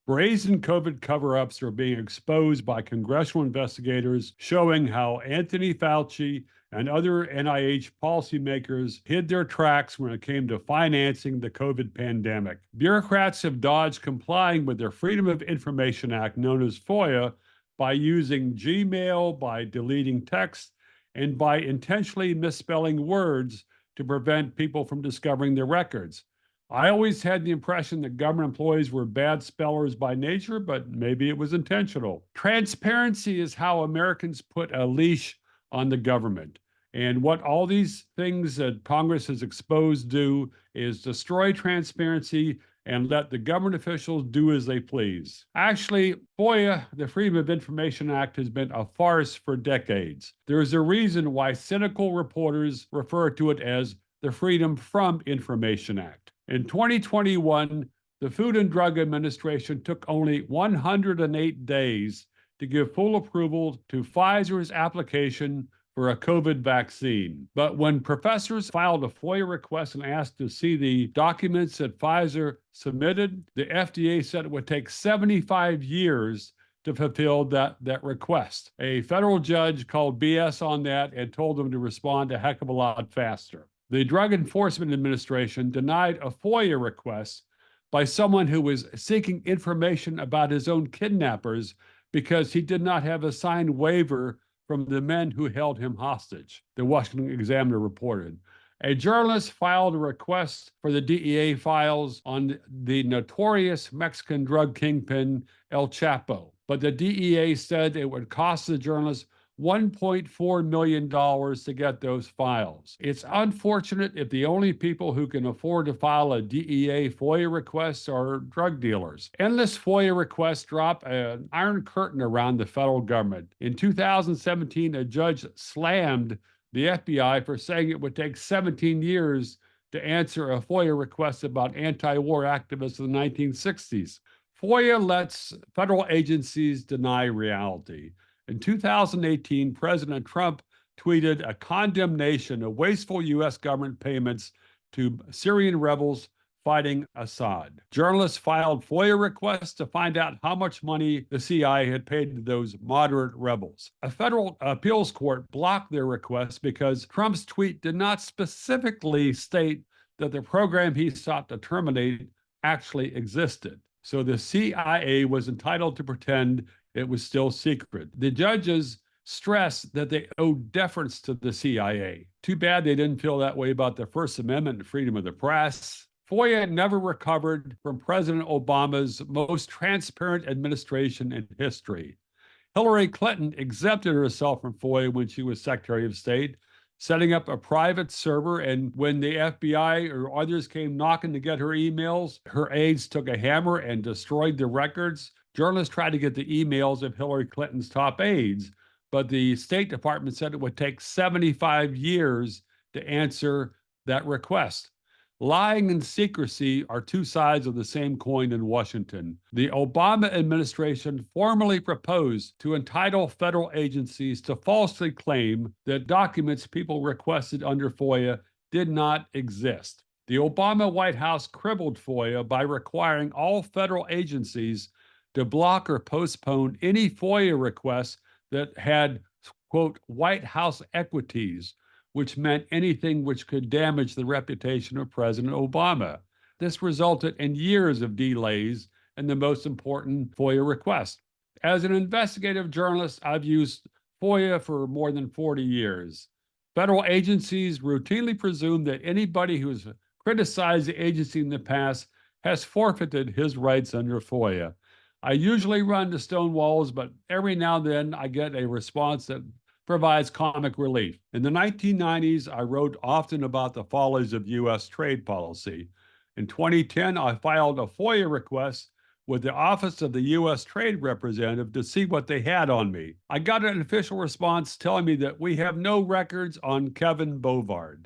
Brazen COVID cover-ups are being exposed by congressional investigators, showing how Anthony Fauci and other NIH policymakers hid their tracks when it came to financing the COVID pandemic. Bureaucrats have dodged complying with their Freedom of Information Act, known as FOIA, by using Gmail, by deleting text, and by intentionally misspelling words to prevent people from discovering their records. I always had the impression that government employees were bad spellers by nature, but maybe it was intentional. Transparency is how Americans put a leash on the government. And what all these things that Congress has exposed do is destroy transparency and let the government officials do as they please. Actually, FOIA, the Freedom of Information Act, has been a farce for decades. There is a reason why cynical reporters refer to it as the Freedom from Information Act. In 2021, the Food and Drug Administration took only 108 days to give full approval to Pfizer's application for a COVID vaccine. But when professors filed a FOIA request and asked to see the documents that Pfizer submitted, the FDA said it would take 75 years to fulfill that request. A federal judge called BS on that and told them to respond a heck of a lot faster. The Drug Enforcement Administration denied a FOIA request by someone who was seeking information about his own kidnappers because he did not have a signed waiver from the men who held him hostage, the Washington Examiner reported. A journalist filed a request for the DEA files on the notorious Mexican drug kingpin El Chapo, but the DEA said it would cost the journalist $1.4 million to get those files. It's unfortunate if the only people who can afford to file a DEA FOIA request are drug dealers. Endless FOIA requests drop an iron curtain around the federal government. In 2017, a judge slammed the FBI for saying it would take 17 years to answer a FOIA request about anti-war activists in the 1960s. FOIA lets federal agencies deny reality. In 2018, President Trump tweeted a condemnation of wasteful U.S. government payments to Syrian rebels fighting Assad. Journalists filed FOIA requests to find out how much money the CIA had paid to those moderate rebels. A federal appeals court blocked their request because Trump's tweet did not specifically state that the program he sought to terminate actually existed. So the CIA was entitled to pretend it was still secret. The judges stressed that they owed deference to the CIA. Too bad they didn't feel that way about the First Amendment and freedom of the press. FOIA never recovered from President Obama's most transparent administration in history. Hillary Clinton exempted herself from FOIA when she was Secretary of State, setting up a private server, and when the FBI or others came knocking to get her emails, her aides took a hammer and destroyed the records. Journalists tried to get the emails of Hillary Clinton's top aides, but the State Department said it would take 75 years to answer that request. Lying and secrecy are two sides of the same coin in Washington. The Obama administration formally proposed to entitle federal agencies to falsely claim that documents people requested under FOIA did not exist. The Obama White House crippled FOIA by requiring all federal agencies to block or postpone any FOIA requests that had, quote, White House equities, which meant anything which could damage the reputation of President Obama. This resulted in years of delays in the most important FOIA requests. As an investigative journalist, I've used FOIA for more than 40 years. Federal agencies routinely presume that anybody who's criticized the agency in the past has forfeited his rights under FOIA. I usually run to stone walls, but every now and then I get a response that provides comic relief. In the 1990s, I wrote often about the follies of U.S. trade policy. In 2010, I filed a FOIA request with the Office of the U.S. Trade Representative to see what they had on me. I got an official response telling me that we have no records on Kevin Bovard.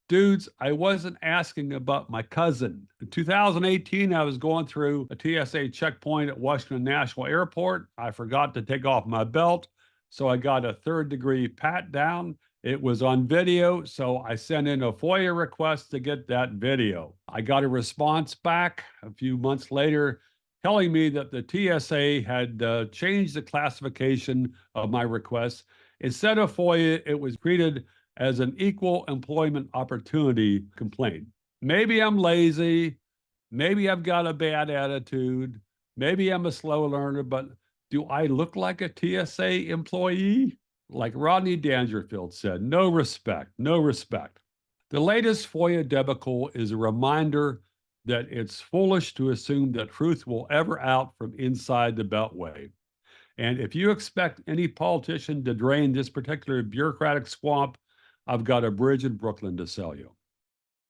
Dudes, I wasn't asking about my cousin. In 2018, I was going through a TSA checkpoint at Washington National Airport. I forgot to take off my belt, so I got a third-degree pat down. It was on video, so I sent in a FOIA request to get that video. I got a response back a few months later. telling me that the TSA had changed the classification of my request. Instead of FOIA, it was treated as an equal employment opportunity complaint. Maybe I'm lazy. Maybe I've got a bad attitude. Maybe I'm a slow learner, but do I look like a TSA employee? Like Rodney Dangerfield said, no respect, no respect. The latest FOIA debacle is a reminder that it's foolish to assume that truth will ever out from inside the Beltway. And if you expect any politician to drain this particular bureaucratic swamp, I've got a bridge in Brooklyn to sell you.